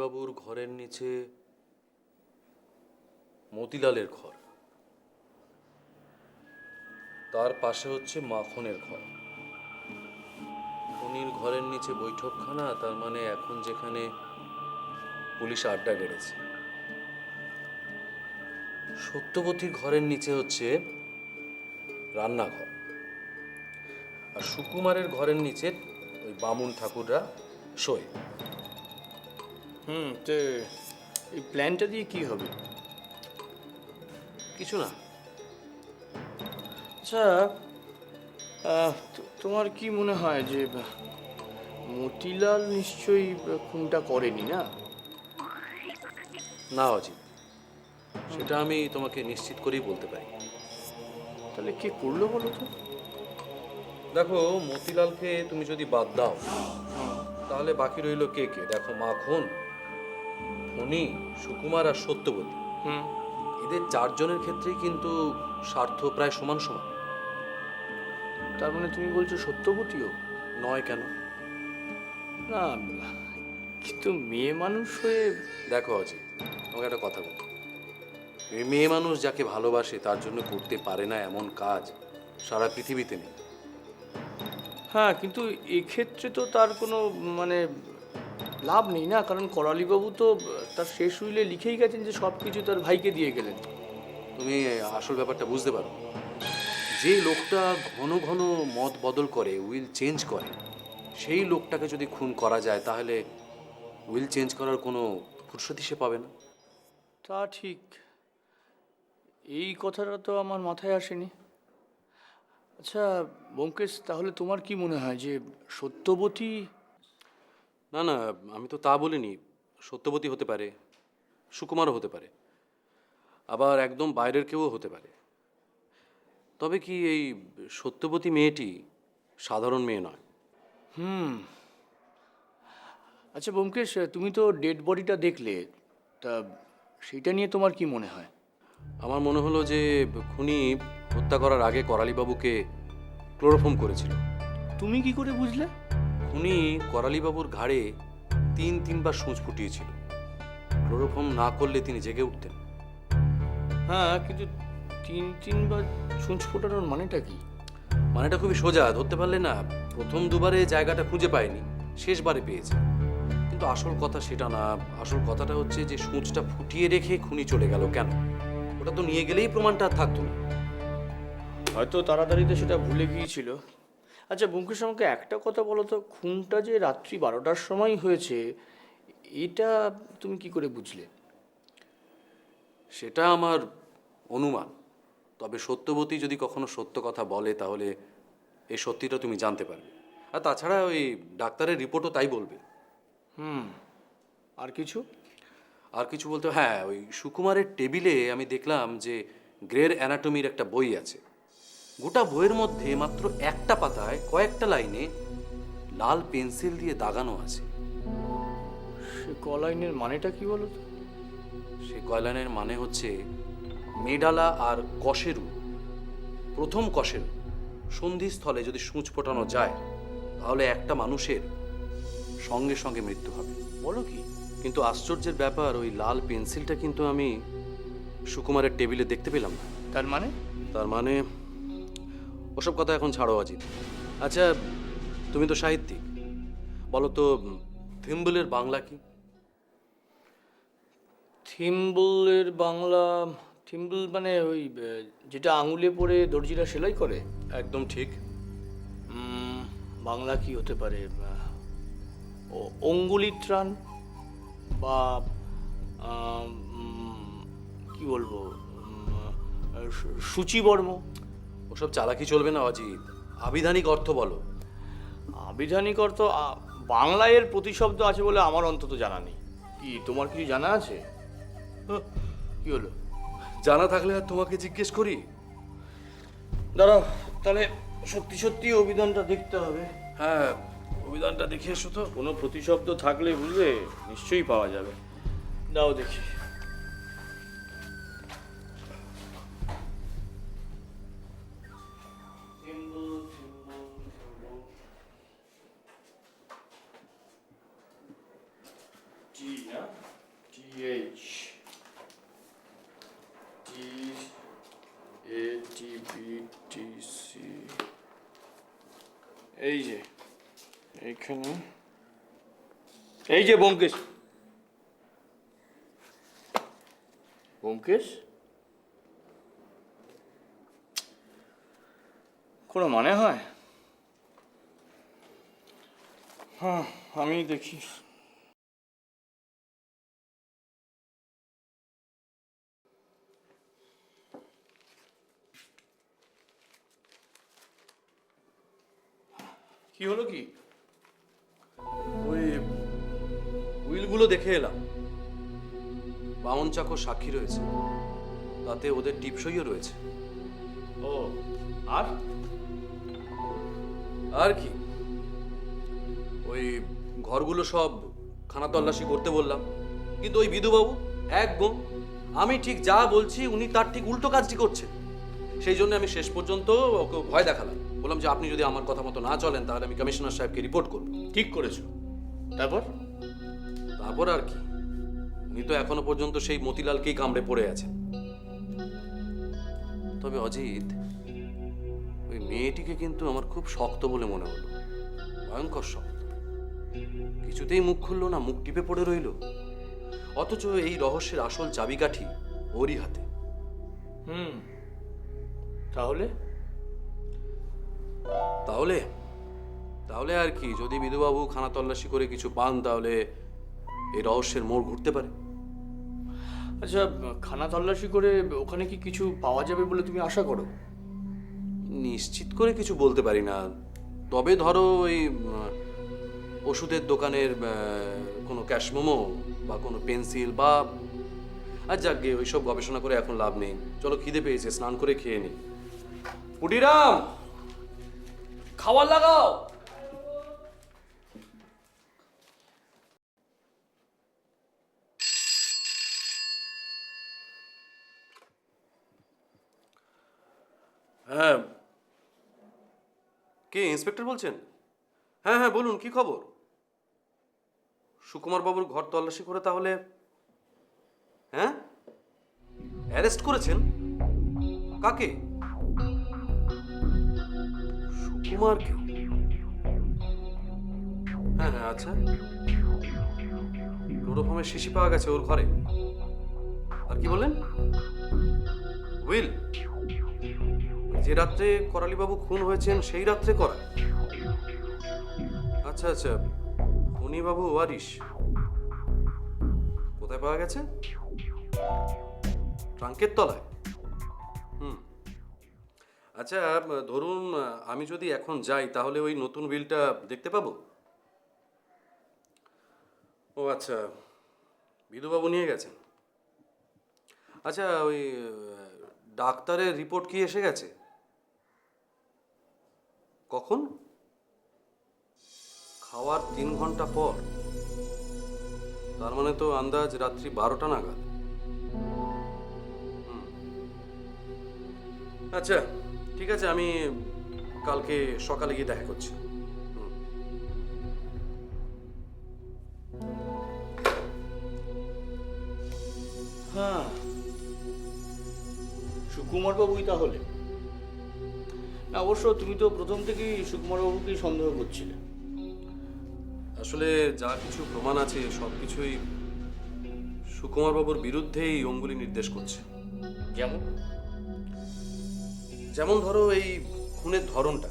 করালিবাবুর ঘরের নিচে মতিলালের ঘর, তার পাশে হচ্ছে মাখনের ঘর। খনির ঘরের নিচে বৈঠকখানা, তার মানে এখন যেখানে পুলিশ আড্ডা গেড়েছে। সত্যবতীর ঘরের নিচে হচ্ছে রান্নাঘর, আর সুকুমারের ঘরের নিচে ওই বামুন ঠাকুররা শোয়। তো এই প্ল্যানটা দিয়ে কি হবে? কিছু না। আচ্ছা, তোমার কি মনে হয় যে মতিলাল নিশ্চয়ই খুনটা করেনি, না? না অজিত, সেটা আমি তোমাকে নিশ্চিত করেই বলতে পারি। তাহলে কে করলো বলো তো? দেখো, মতিলালকে তুমি যদি বাদ দাও তাহলে বাকি রইল কে কে। দেখো, মাখন, ফণি, সুকুমার আর সত্যবতী, এদের চারজনের ক্ষেত্রেই কিন্তু স্বার্থ প্রায় সমান সমান। তার মানে তুমি বলছো সত্যবতীও? নয় কেন? না, কিন্তু মেয়ে মানুষ হয়ে। দেখো অজিত, তোমাকে একটা কথা বলি, মেয়ে মানুষ যাকে ভালোবাসে তার জন্য করতে পারে না এমন কাজ সারা পৃথিবীতে নেই। হ্যাঁ, কিন্তু এক্ষেত্রে তো তার কোনো মানে লাভ নেই না, কারণ করালিবাবু তো তার শেষ উইলে লিখেই গেছেন যে সব কিছু তার ভাইকে দিয়ে গেলেন। তুমি আসল ব্যাপারটা বুঝতে পারো, যে লোকটা ঘন ঘন মত বদল করে, উইল চেঞ্জ করে, সেই লোকটাকে যদি খুন করা যায় তাহলে উইল চেঞ্জ করার কোনো ফুরসতি সে পাবে না। তা ঠিক, এই কথাটা তো আমার মাথায় আসেনি। আচ্ছা ব্যোমকেশ, তাহলে তোমার কি মনে হয় যে সত্যবতী? না না, আমি তো তা বলিনি। সত্যবতী হতে পারে, সুকুমারও হতে পারে, আবার একদম বাইরের কেউ হতে পারে। তবে কি এই সত্যবতী মেয়েটি সাধারণ মেয়ে নয়। আচ্ছা ব্যোমকেশ, তুমি তো ডেড বডিটা দেখলে, তা সেইটা নিয়ে তোমার কি মনে হয়? আমার মনে হলো যে খুনি হত্যা করার আগে করালিবাবুকে ক্লোরোফর্ম করেছিল। তুমি কি করে বুঝলে? খুনি করালিবাবুর ঘাড়ে তিনবার সূঁচ ফুটিয়েছিল। ক্লোরোফর্ম না করলে তিনি জেগে উঠতেন। হ্যাঁ, কিন্তু তিনবার সূঁচ ফোটানোর মানেটা কি? মানেটা খুবই সোজা, ধরতে পারলে না। প্রথম দুবারে জায়গাটা খুঁজে পায়নি, শেষবারে পেয়েছে। কিন্তু আসল কথা সেটা না। আসল কথাটা হচ্ছে যে সূঁচটা ফুটিয়ে রেখে খুনি চলে গেল কেন? ওটা তো নিয়ে গেলেই প্রমাণটা আর থাকতো না। হয়তো তাড়াতাড়িতে সেটা ভুলে গিয়েছিল। আচ্ছা ব্যোমকেশ, আমাকে একটা কথা বলো তো, খুনটা যে রাত্রি 12টার সময় হয়েছে, এটা তুমি কি করে বুঝলে? সেটা আমার অনুমান। তবে সত্যবতী যদি কখনো সত্য কথা বলে তাহলে এই সত্যিটা তুমি জানতে পারবে। আর তাছাড়া ওই ডাক্তারের রিপোর্টও তাই বলবে। আর কিছু? আর কিছু বলতে, হ্যাঁ, ওই সুকুমারের টেবিলে আমি দেখলাম যে গ্রের অ্যানাটমির একটা বই আছে। গোটা বইয়ের মধ্যে মাত্র একটা পাতায় কয়েকটা লাইনে লাল পেন্সিল দিয়ে দাগানো আছে। সে কলাইনের মানেটা কি বলো তো? সে কয়লানের মানে হচ্ছে মেডালা আর কশেরু, প্রথম কশেরু সন্ধিস্থলে যদি সূঁচ ফোটানো যায় তাহলে একটা মানুষের সঙ্গে সঙ্গে মৃত্যু হবে। বলো কি? কিন্তু আশ্চর্যের ব্যাপার, ওই লাল পেন্সিলটা কিন্তু আমি সুকুমারের টেবিলে দেখতে পেলাম না। তার মানে? তার মানে ওসব কথা এখন ছাড়ো অজিত। আচ্ছা, তুমি তো সাহিত্যিক, বলো তো থিম্বলের বাংলা কি? থিম্বলের বাংলা? থিম্বল মানে ওই যেটা আঙুলে পরে দর্জিরা সেলাই করে? একদম ঠিক। বাংলা কি হতে পারে? অঙ্গুলিত্রাণ বা কি বলবো, সূচিবর্ম? ওসব চালাকি চলবে না অজিত, আবিধানিক অর্থ বলো। আবিধানিক অর্থ? বাংলায় এর প্রতিশব্দ আছে বলে আমার অন্তত জানা নেই। কি তোমার কিছু জানা আছে? কি হলো? জানা থাকলে আর তোমাকে জিজ্ঞেস করি? দাঁড়াও, তাহলে সত্যি সত্যি অভিধানটা দেখতে হবে। হ্যাঁ, অভিধানটা দেখে এসো তো। কোনো প্রতিশব্দ থাকলে বুঝলে নিশ্চয়ই পাওয়া যাবে। দাও দেখি। জি না? এই যে এইখানে, এই যে ব্যোমকেশ। ব্যোমকেশ কোনো মানে হয়? হ্যাঁ, আমি দেখি। কি হলো কি? ওই উইলগুলো দেখে এলাম, বামন চাকর সাক্ষী রয়েছে, তাতে ওদের টিপসইও রয়েছে। ও, আর আর কি, ওই ঘরগুলো সব খানা তল্লাশি করতে বললাম, কিন্তু ওই বিধুবাবু একদম আমি ঠিক যা বলছি উনি তার ঠিক উল্টো কাজটি করছেন। সেই জন্য আমি শেষ পর্যন্ত ওকে ভয় দেখালাম, বললাম যে আপনি যদি আমার কথা মতো না চলেন তাহলে আমি কমিশনার সাহেবকে রিপোর্ট করব। ঠিক করেছো। তারপর? তারপর আর কি, উনি তো এখনো পর্যন্ত সেই মতিলালকেই কামড়ে পড়ে আছেন। তবে অজিত, ওই মেয়েটিকে কিন্তু আমার খুব শক্ত বলে মনে হলো, ভয়ঙ্কর শক্ত। কিছুতেই মুখ খুললো না, মুখ টিপে পড়ে রইল, অথচ এই রহস্যের আসল চাবিকাঠি ওরই হাতে। তাহলে? তাহলে তাহলে আর কি, যদি বিধুবাবু খানা তল্লাশি করে কিছু পান তাহলে এই রহস্যের মোড় ঘুরতে পারে। আচ্ছা, খানা তল্লাশি করে ওখানে কি কিছু পাওয়া যাবে বলে তুমি আশা করো? নিশ্চিত করে কিছু বলতে পারি না, তবে ধরো ওই ওষুধের দোকানের কোনো ক্যাশ মোমো বা কোনো পেন্সিল বা, আর যাকগে ওইসব গবেষণা করে এখন লাভ নেই। চলো, খিদে পেয়েছে, স্নান করে খেয়ে নি। পুটিরাম, খাবার লাগাও। হ্যাঁ, কে ইন্সপেক্টর বলছেন? হ্যাঁ হ্যাঁ, বলুন, কি খবর? সুকুমার বাবুর ঘর তল্লাশি করে তাহলে, হ্যাঁ, অ্যারেস্ট করেছেন? কাকে? সুকুমারকে? হ্যাঁ হ্যাঁ, আচ্ছা। ক্লোরোফর্মের শিশি পাওয়া গেছে ওর ঘরে। আর কি বললেন? উইল? যে রাত্রে করালিবাবু খুন হয়েছেন সেই রাত্রে করা? আচ্ছা আচ্ছা, খুনিবাবু ওয়ারিশ। কোথায় পাওয়া গেছে? ট্রাঙ্কের তলায়? আচ্ছা, ধরুন আমি যদি এখন যাই তাহলে ওই নতুন উইলটা দেখতে পাবো? ও আচ্ছা, বিধুবাবু নিয়ে গেছেন। আচ্ছা, ওই ডাক্তারের রিপোর্ট কি এসে গেছে? কখন? খাওয়ার 3 ঘন্টা পর? তার মানে তো আন্দাজ রাত্রি 12টা নাগাদ। আচ্ছা ঠিক আছে, আমি কালকে সকালে গিয়ে দেখা করছি। হ্যাঁ, সুকুমার বাবুই তাহলে। না, অবশ্য তুমি তো প্রথম থেকেই সুকুমার বাবুকেই সন্দেহ করছিলে। আসলে যা কিছু প্রমাণ আছে সব কিছুই সুকুমার বাবুর বিরুদ্ধেই অঙ্গুলি নির্দেশ করছে। যেমন? যেমন ধরো এই খুনের ধরনটা,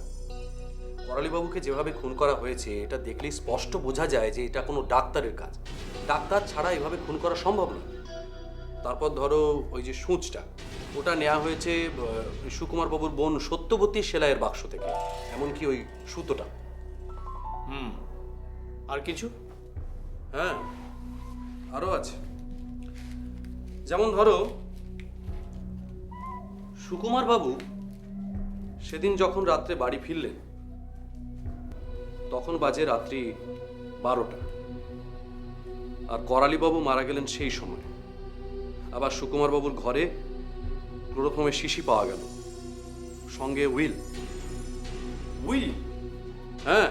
করালিবাবুকে যেভাবে খুন করা হয়েছে এটা দেখলেই স্পষ্ট বোঝা যায় যে এটা কোনো ডাক্তারের কাজ। ডাক্তার ছাড়া এভাবে খুন করা সম্ভব না। তারপর ধরো ওই যে সূঁচটা, ওটা নেওয়া হয়েছে সুকুমার বাবুর বোন সত্যবতী সেলাইয়ের বাক্স থেকে, এমনকি ওই সুতোটা। আর কিছু? হ্যাঁ, আরো আছে। যেমন ধরো সুকুমার বাবু সেদিন যখন রাত্রে বাড়ি ফিরলেন তখন বাজে রাত্রি 12টা, আর করালিবাবু মারা গেলেন সেই সময়। আবার সুকুমার বাবুর ঘরে ক্লোরোফর্মের শিশি পাওয়া গেল, সঙ্গে উইল। উইল? হ্যাঁ,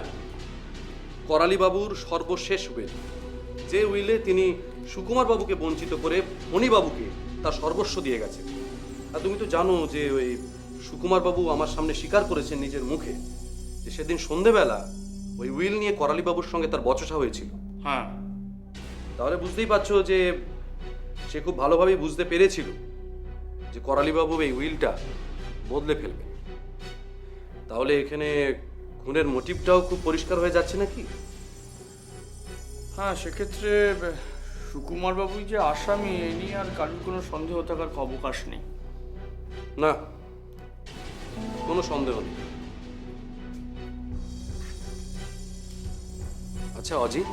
করালিবাবুর সর্বশেষ উইল, যে উইলে তিনি সুকুমার বাবুকে বঞ্চিত করে ফণীবাবুকে তার সর্বস্ব দিয়ে গেছেন। আর তুমি তো জানো যে ওই সুকুমার বাবু আমার সামনে স্বীকার করেছেন নিজের মুখে যে সেদিন সন্ধেবেলা ওই উইল নিয়ে করালি বাবুর সঙ্গে তার বচসা হয়েছিল, হ্যাঁ, তাহলে বুঝতেই পারছো যে সে খুব ভালোভাবেই বুঝতে পেরেছিল যে করালি বাবু এই উইলটা বদলে ফেলবে। তাহলে এখানে খুনের মোটিভটাও খুব পরিষ্কার হয়ে যাচ্ছে নাকি? হ্যাঁ, সেক্ষেত্রে সুকুমার বাবুই যে আসামি এ নিয়ে আর কারোর কোনো সন্দেহ থাকার অবকাশ নেই। না, কোনো সন্দেহ নেই। আচ্ছা অজিত,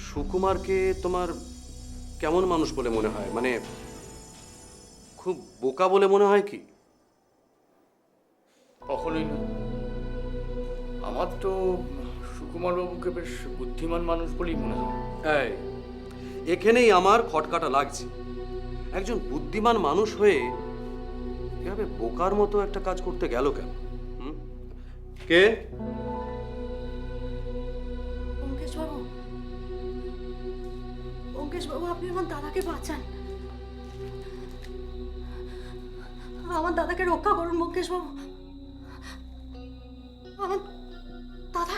সুকুমারকে তোমার কেমন মানুষ বলে মনে হয়? মানে খুব বোকা বলে মনে হয় কি? কখনোই না। আমার তো সুকুমার বাবুকে বেশ বুদ্ধিমান মানুষ বলেই মনে হয়। এই, এখানেই আমার খটকাটা লাগছে। একজন বুদ্ধিমান মানুষ হয়ে কিভাবে বোকার মতো একটা কাজ করতে গেল কেন? হুম? কে? অঙ্কেশ বাবু, আপনি আমার দাদাকে বাঁচান। আমার দাদাকে রক্ষা করুন অঙ্কেশ বাবু। আমার দাদা।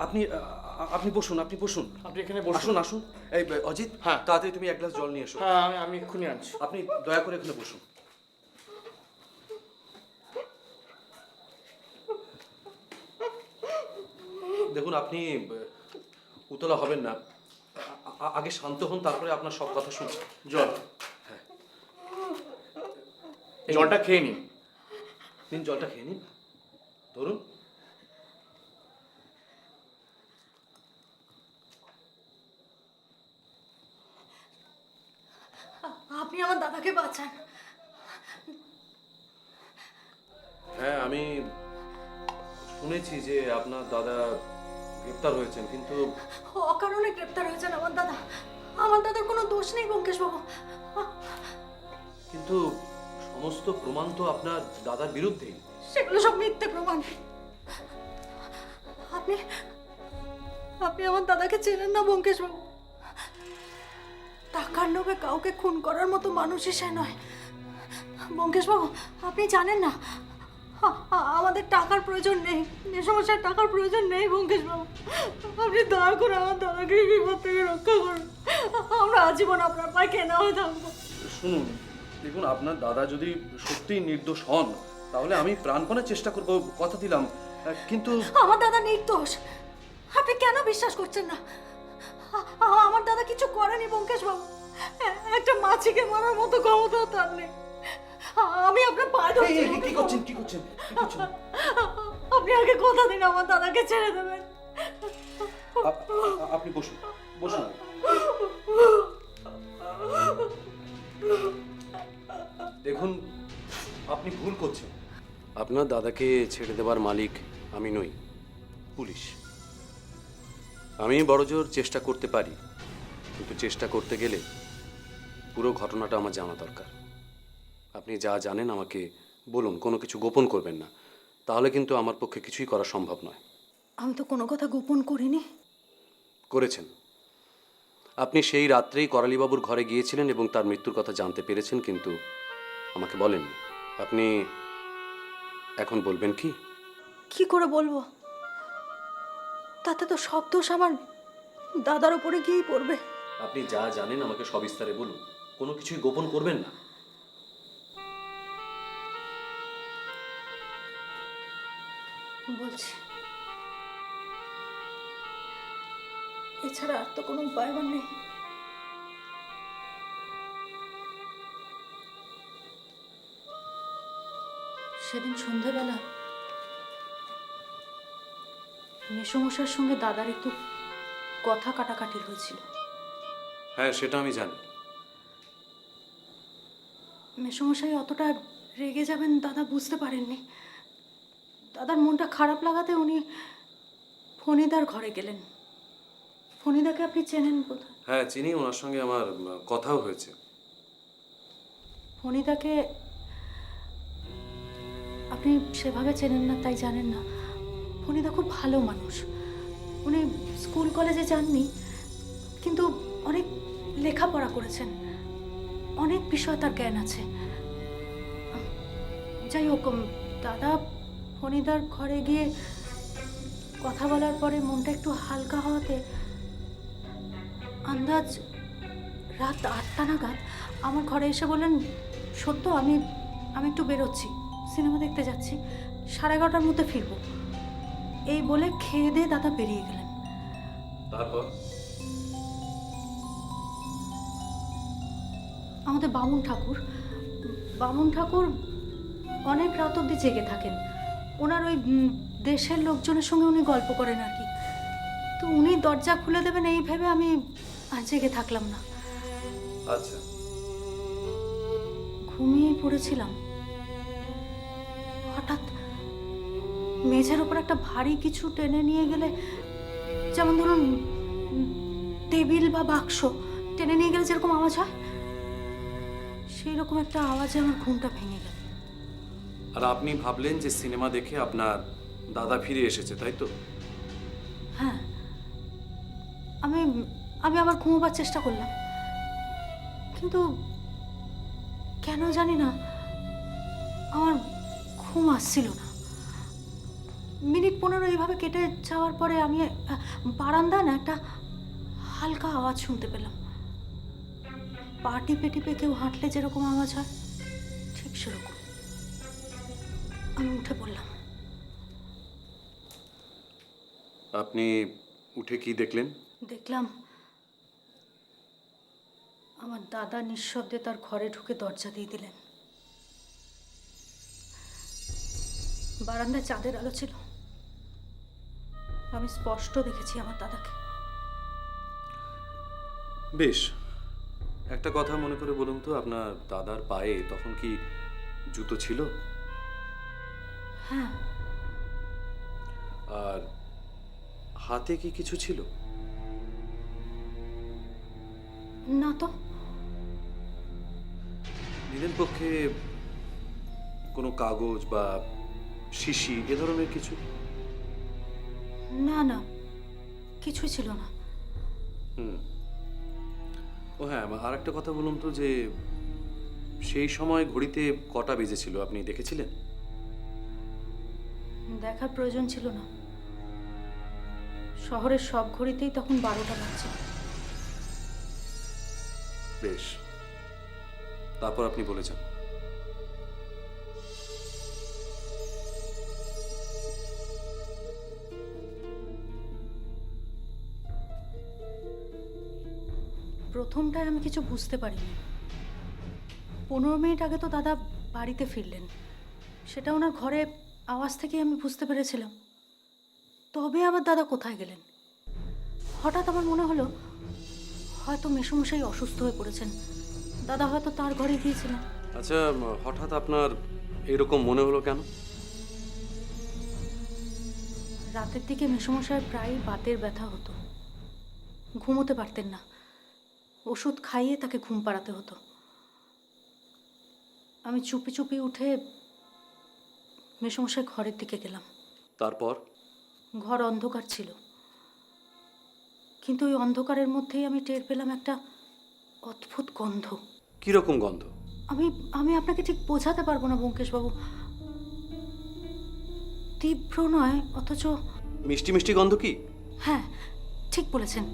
আপনি আপনি বসুন, আপনি বসুন। আপনি এখানে আসুন আসুন। এই অজিত, হ্যাঁ। তাড়াতাড়ি তুমি এক গ্লাস জল নিয়ে এসো। হ্যাঁ, আমি এক্ষুনি আনছি। আপনি দয়া করে এখানে বসুন। দেখুন, আপনি উতলা হবেন না। আগে শান্ত হন, তারপরে আপনার সব কথা শুনছি। জল, এই জলটা খেয়ে নিন। নিন, জলটা খেয়ে নিন। ধরুন। আপনি আমার দাদাকে বাঁচান। হ্যাঁ, আমি শুনেছি যে আপনার দাদা গ্রেপ্তার হয়েছেন, কিন্তু অকারণে গ্রেপ্তার হয়েছেন আমার দাদা। আমার দাদার কোনো দোষ নেই অঙ্কেশ বাবু। কিন্তু সমস্ত প্রমাণ তো আপনার দাদার বিরুদ্ধেই। সেগুলো সব মিথ্যে প্রমাণ। আপনি আপনি আমার দাদাকে চেনেন না বঙ্কেশ বাবু। টাকার লোভে কাউকে খুন করার মতো মানুষই সে নয় বঙ্কেশ বাবু। আপনি জানেন না, আমাদের টাকার প্রয়োজন নেই, এ সমস্যার টাকার প্রয়োজন নেই বঙ্কেশ বাবু। আপনি দয়া করে আমার দাদাকে এই বিপদ থেকে রক্ষা করুন। আমরা আজীবন আপনার পায়ে কেনা হয়ে থাকবো। শুনুন, দেখুন, আপনার দাদা যদি সত্যিই নির্দোষ হন তাহলে আমি প্রাণপণে চেষ্টা করব, কথা দিলাম। কিন্তু আমার দাদা নির্দোষ। আপনি কেন বিশ্বাস করছেন না? আমার দাদা কিছু করেনি বঙ্কেশ বাবু। একটা মাছিকে মারার মতো ক্ষমতাও তার নেই। আমি আপনার পায়ে ধরছি। কি করছেন, কি করছেন, কি করছেন? আপনি আগে কথা দিন আমার দাদাকে ছেড়ে দেবেন। আপনি বসুন, বসুন। দেখুন, আপনি ভুল করছেন। আপনার দাদাকে ছেড়ে দেবার মালিক আমি নই, পুলিশ। আমি বড়জোর চেষ্টা করতে পারি, কিন্তু চেষ্টা করতে গেলে পুরো ঘটনাটা আমার জানা দরকার। আপনি যা জানেন আমাকে বলুন, কোনো কিছু গোপন করবেন না, তাহলে কিন্তু আমার পক্ষে কিছুই করা সম্ভব নয়। আমি তো কোনো কথা গোপন করিনি। করেছেন। আপনি সেই রাত্রেই করালিবাবুর ঘরে গিয়েছিলেন এবং তার মৃত্যুর কথা জানতে পেরেছেন, কিন্তু আমাকে বলেননি। আপনি এখন বলবেন কি? কি করে বলবো? তাতে তো সব দোষ আমার দাদার উপরে গিয়েই পড়বে। আপনি যা জানেন আমাকে সবিস্তারে বলুন, কোনো কিছুই গোপন করবেন না। বলছি, এছাড়া আর তো কোনো উপায় আমার নেই। সেদিন সন্ধেবেলা মেসমশার সঙ্গে দাদার একটু কথা কাটাকাটি হয়েছিল। হ্যাঁ, সেটা আমি জানি। মেসমশাই অতটা রেগে যাবেন দাদা বুঝতে পারেননি। দাদার মনটা খারাপ লাগাতে উনি ফণিদার ঘরে গেলেন। ফণিদাকে আপনি চেনেন বোধহয়। হ্যাঁ, চিনি, ওনার সঙ্গে আমার কথাও হয়েছে। ফণিদাকে আপনি সেভাবে চেনেন না, তাই জানেন না। ফণিদা খুব ভালো মানুষ। উনি স্কুল কলেজে যাননি, কিন্তু অনেক লেখাপড়া করেছেন, অনেক বিষয় তার জ্ঞান আছে। যাই হোক, দাদা ফণিদার ঘরে গিয়ে কথা বলার পরে মনটা একটু হালকা হওয়াতে আন্দাজ রাত 8টা নাগাদ আমার ঘরে এসে বললেন, সত্য আমি আমি একটু বেরোচ্ছি, সিনেমা দেখতে যাচ্ছি, 11:30টার মধ্যে ফিরবো। এই বলে খেয়ে দিয়ে দাদা বেরিয়ে গেলেন। তারপর? আমাদের বামুন ঠাকুর অনেক রাত অবধি জেগে থাকেন। ওনার ওই দেশের লোকজনের সঙ্গে উনি গল্প করেন আর কি। তো উনি দরজা খুলে দেবেন এই ভেবে আমি আর জেগে থাকলাম না, আচ্ছা। ঘুমিয়েই পড়েছিলাম। হঠাৎ মেঝের ওপর একটা ভারী কিছু টেনে নিয়ে গেলে, যেমন ধরুন টেবিল বা বাক্স টেনে নিয়ে গেলে যেরকম আওয়াজ হয়, সেই রকম একটা আওয়াজে আমার ঘুমটা ভেঙে গেল। আর আপনি ভাবলেন যে সিনেমা দেখে আপনার দাদা ফিরে এসেছে, তাই তো? হ্যাঁ, আমি আমি আবার ঘুমোবার চেষ্টা করলাম, কিন্তু কেন জানি না আমার ঘুম আসছিল না। মিনিট 15 এইভাবে কেটে যাওয়ার পরে আমি বারান্দায় না একটা হালকা আওয়াজ শুনতে পেলাম। পা টিপে টিপে কেউ হাঁটলে যেরকম আওয়াজ হয়, ঠিক সেরকম। আমি উঠে পড়লাম। আপনি উঠে কি দেখলেন? দেখলাম আমার দাদা নিঃশব্দে তার ঘরে ঢুকে দরজা দিয়ে দিলেন। বারান্দায় চাঁদের আলো ছিল, আমি স্পষ্ট দেখেছি আমার দাদাকে। বেশ, একটা কথা মনে করে বলুন তো, আপনার দাদার পায়ে তখন কি জুতো ছিল? হ্যাঁ। আর হাতে কি কিছু ছিল? না তো। নিলেন পক্ষে কোনো কাগজ বা শিশি এ ধরনের কিছু? না না, কিছুই ছিল না। ও হ্যাঁ, আর একটা কথা বলুন তো, যে সেই সময় ঘড়িতে কটা বেজেছিল আপনি দেখেছিলেন? দেখার প্রয়োজন ছিল না, শহরের সব ঘড়িতেই তখন 12টা বাজছে। বেশ, তারপর আপনি বলেছেন। প্রথমটায় আমি কিছু বুঝতে পারিনি। 15 মিনিট আগে তো দাদা বাড়িতে ফিরলেন, সেটা ওনার ঘরে আওয়াজ থেকেই আমি বুঝতে পেরেছিলাম। তবে আবার দাদা কোথায় গেলেন? হঠাৎ আমার মনে হলো হয়তো মেসোমশাই অসুস্থ হয়ে পড়েছেন, দাদা হয়তো তার ঘরে গিয়েছিলেন। আচ্ছা, হঠাৎ আপনার এরকম মনে হলো কেন? রাতের দিকে মেসোমশাই প্রায়ই বাতের ব্যথা হতো, ঘুমোতে পারতেন না, ওষুধ খাইয়ে তাকে ঘুম পাড়াতে হতো। আমি চুপি চুপি উঠে মেসোমশাই ঘরের দিকে গেলাম। তারপর? ঘর অন্ধকার ছিল, কিন্তু ওই অন্ধকারের মধ্যেই আমি টের পেলাম একটা অদ্ভুত গন্ধ। কিরকম গন্ধ? আমি আমি আপনাকে ঠিক বোঝাতে পারবো না ব্যোমকেশবাবু। তীব্র নয়, অথচ মিষ্টি মিষ্টি গন্ধ কি? হ্যাঁ, ঠিক বলেছেন,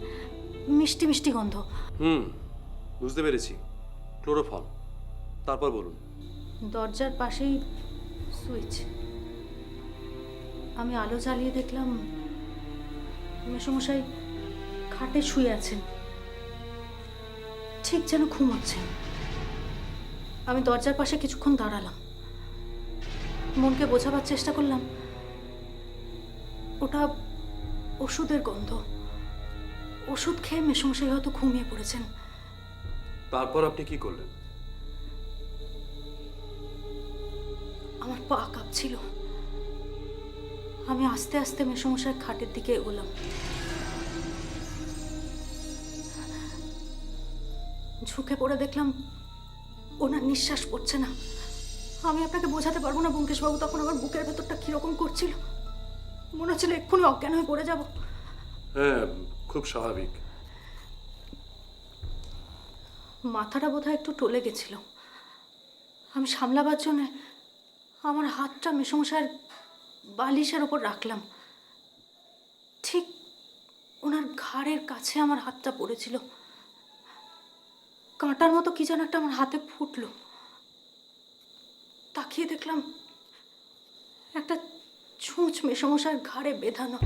মিষ্টি মিষ্টি গন্ধ। বুঝতে পেরেছি, ক্লোরোফর্ম। তারপর বলুন। দরজার পাশেই সুইচ। আমি আলো জ্বালিয়ে দেখলাম মেসোমশাই খাটে শুয়ে আছেন, ঠিক যেন ঘুমোচ্ছেন। আমি দরজার পাশে কিছুক্ষণ দাঁড়ালাম, মনকে বোঝাবার চেষ্টা করলাম ওটা ওষুধের গন্ধ। ওষুধ খেয়ে মেসোমশাই হয়তো ঘুমিয়ে পড়েছেন। তারপর আপনি কি করলেন? আমার পা কাঁপছিল। আমি আস্তে আস্তে মেসোমশাই খাটের দিকে এগোলাম। ঝুঁকে পড়ে দেখলাম ওনার নিঃশ্বাস পড়ছে না। আমি আপনাকে বোঝাতে পারবো না ব্যোমকেশবাবু, তখন আমার বুকের ভেতরটা কিরকম করছিল, মনে হচ্ছিল এক্ষুনি অজ্ঞান হয়ে পড়ে যাব। হ্যাঁ, খুব স্বাভাবিক। মাথাটা বোধহয় একটু টলে গেছিল। আমি সামলাবার জন্য আমার হাতটা মেসোমশাইয়ের বালিশের ওপর রাখলাম, ঠিক ওনার ঘাড়ের কাছে আমার হাতটা পড়েছিল। কাঁটার মতো কি যেন একটা আমার হাতে ফুটলো। তাকিয়ে দেখলাম একটা ছুঁচ মেসমশার ঘাড়ে বেঁধানো।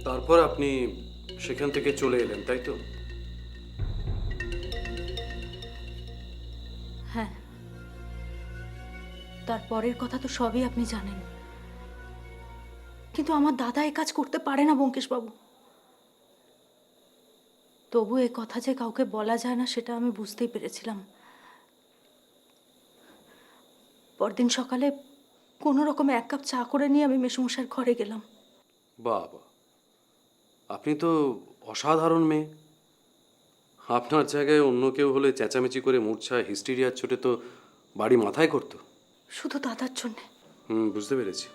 তারপর আপনি সেখান থেকে চলে এলেন, তাই তো? হ্যাঁ, তারপরের কথা তো সবই আপনি জানেন। কিন্তু আমার দাদা এই কাজ করতে পারে না ব্যোমকেশবাবু। তবু এ কথা যে কাউকে বলা যায় না সেটা আমি বুঝতেই পেরেছিলাম। পরদিন সকালে কোনো রকমে 1 কাপ চা করে নিয়ে আমি মেসোমশাইয়ের ঘরে গেলাম। বাবা, আপনি তো অসাধারণ মেয়ে। আপনার জায়গায় অন্য কেউ হলে চেঁচামেচি করে মূর্ছা হিস্টেরিয়ার চোটে তো বাড়ি মাথায় করতো। শুধু দাদার জন্যে। বুঝতে পেরেছি।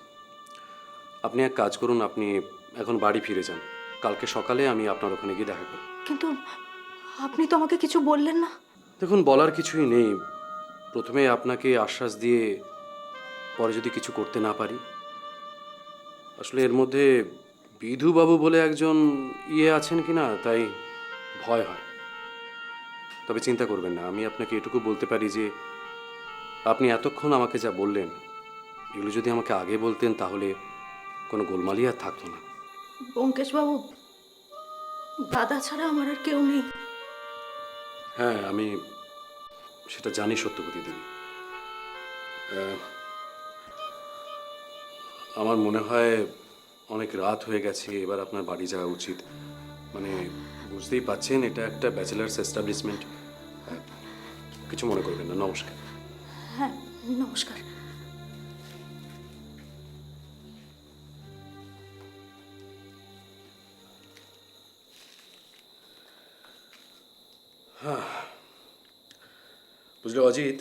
আপনি এক কাজ করুন, আপনি এখন বাড়ি ফিরে যান। কালকে সকালে আমি আপনার ওখানে গিয়ে দেখা করব। কিন্তু আপনি তো আমাকে কিছু বললেন না। দেখুন, বলার কিছুই নেই। প্রথমে আপনাকে আশ্বাস দিয়ে পরে যদি কিছু করতে না পারি। আসলে এর মধ্যে বিধুবাবু বলে একজন আছেন কি না, তাই ভয় হয়। তবে চিন্তা করবেন না, আমি আপনাকে এটুকু বলতে পারি যে আপনি এতক্ষণ আমাকে যা বললেন, এগুলো যদি আমাকে আগে বলতেন তাহলে কোনো গোলমালই আর থাকতো না। ব্যোমকেশবাবু, দাদা ছাড়া আমার আর কেউ নেই। হ্যাঁ, আমি সেটা জানি সত্যবতী দেবী। আমার মনে হয় অনেক রাত হয়ে গেছে, এবার আপনার বাড়ি যাওয়া উচিত। মানে বুঝতেই পাচ্ছেন, এটা একটা ব্যাচেলার্স এস্টাবলিশমেন্ট। কিছু মনে করবেন না। নমস্কার। হ্যাঁ, নমস্কার। বুঝলে অজিত,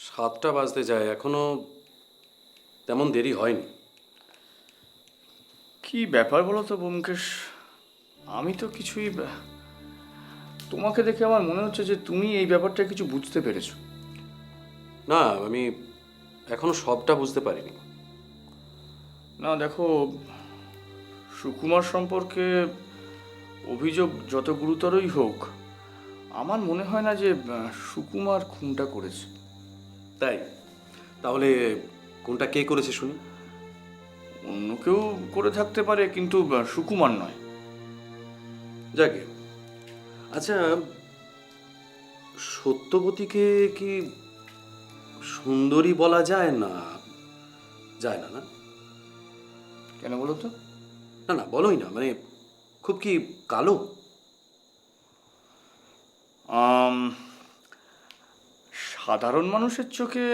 7টা বাজতে যায়, এখনো তেমন দেরি হয়নি। কি ব্যাপার বলো তো ব্যোমকেশ, আমি তো কিছুই তোমাকে দেখে আমার মনে হচ্ছে যে তুমি এই ব্যাপারটা কিছু বুঝতে পেরেছো। না, আমি এখনো সবটা বুঝতে পারিনি। না দেখো, সুকুমার সম্পর্কে অভিযোগ যত গুরুতরই হোক, আমার মনে হয় না যে সুকুমার খুনটা করেছে। তাই? তাহলে কোনটা কে করেছে শুনি? অন্য কেউ করে থাকতে পারে, কিন্তু সুকুমার নয়। যাকে, আচ্ছা, সত্যবতীকে কি সুন্দরী বলা যায় না? যায় না, না? কেন বলো তো? না না, বলোই না। মানে খুব কি কালো? সাধারণ মানুষের চোখে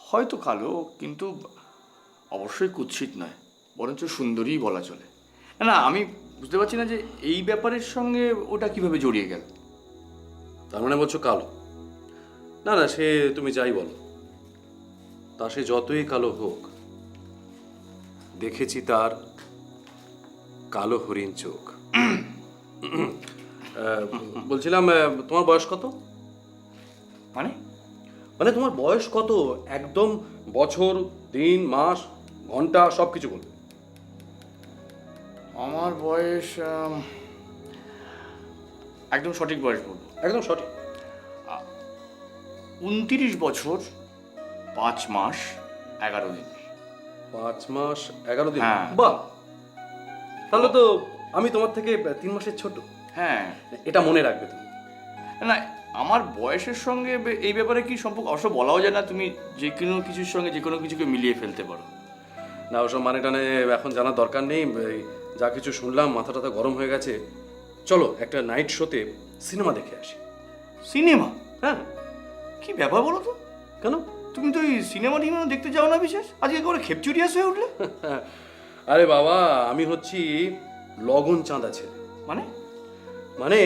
হয়তো কালো, কিন্তু অবশ্যই কুৎসিত নয়, বরঞ্চ সুন্দরীই বলা চলে। না না, আমি বুঝতে পারছি না যে এই ব্যাপারের সঙ্গে ওটা কিভাবে জড়িয়ে গেল। তার মানে বলছো কালো? না না, সে তুমি যাই বলো, তা সে যতই কালো হোক, দেখেছি তার কালো হরিণ চোখ। বলছিলাম, তোমার বয়স কত? মানে মানে তোমার বয়স কত? একদম বছর, দিন, মাস, ঘন্টা সব কিছু বলবে। আমার বয়স একদম সঠিক বয়স বলবো। একদম সঠিক। 29 বছর 5 মাস 11 দিন। 5 মাস 11 দিন? হ্যাঁ। বাহ, তাহলে তো আমি তোমার থেকে 3 মাসের ছোট। হ্যাঁ, এটা মনে রাখবে তুমি। না আমার বয়সের সঙ্গে এই ব্যাপারে কি সম্পর্ক অবশ্য বলাও যায় না। তুমি যে কোনো কিছুর সঙ্গে যে কোনো কিছুকে মিলিয়ে ফেলতে পারো। না, ওসব মানে টানে এখন জানার দরকার নেই। এই যা কিছু শুনলাম মাথা টাথা গরম হয়ে গেছে। চলো একটা নাইট শোতে সিনেমা দেখে আসি। সিনেমা? হ্যাঁ। কি ব্যাপার বলো তো? কেন? তুমি তো এই সিনেমা টিনেমা দেখতে যাও না বিশেষ, আজকে করে খেপচুরিয়াস হয়ে উঠলে। আরে বাবা, আমি হচ্ছি লগন চাঁদা ছেলে। মানে মানে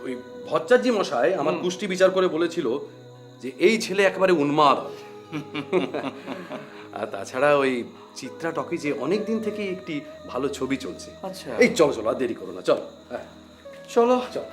ওই ভট্টাচার্য মশাই আমার কুষ্টি বিচার করে বলেছিল যে এই ছেলে একেবারে উন্মাদ হবে। আর তাছাড়া ওই চিত্রা টকিজে অনেক দিন থেকে একটি ভালো ছবি চলছে। আচ্ছা। এই চলো চলো, আর দেরি করো না, চলো। হ্যাঁ, চলো চলো।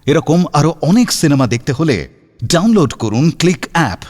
এরকম আরো অনেক সিনেমা দেখতে হলে ডাউনলোড করুন ক্লিক অ্যাপ।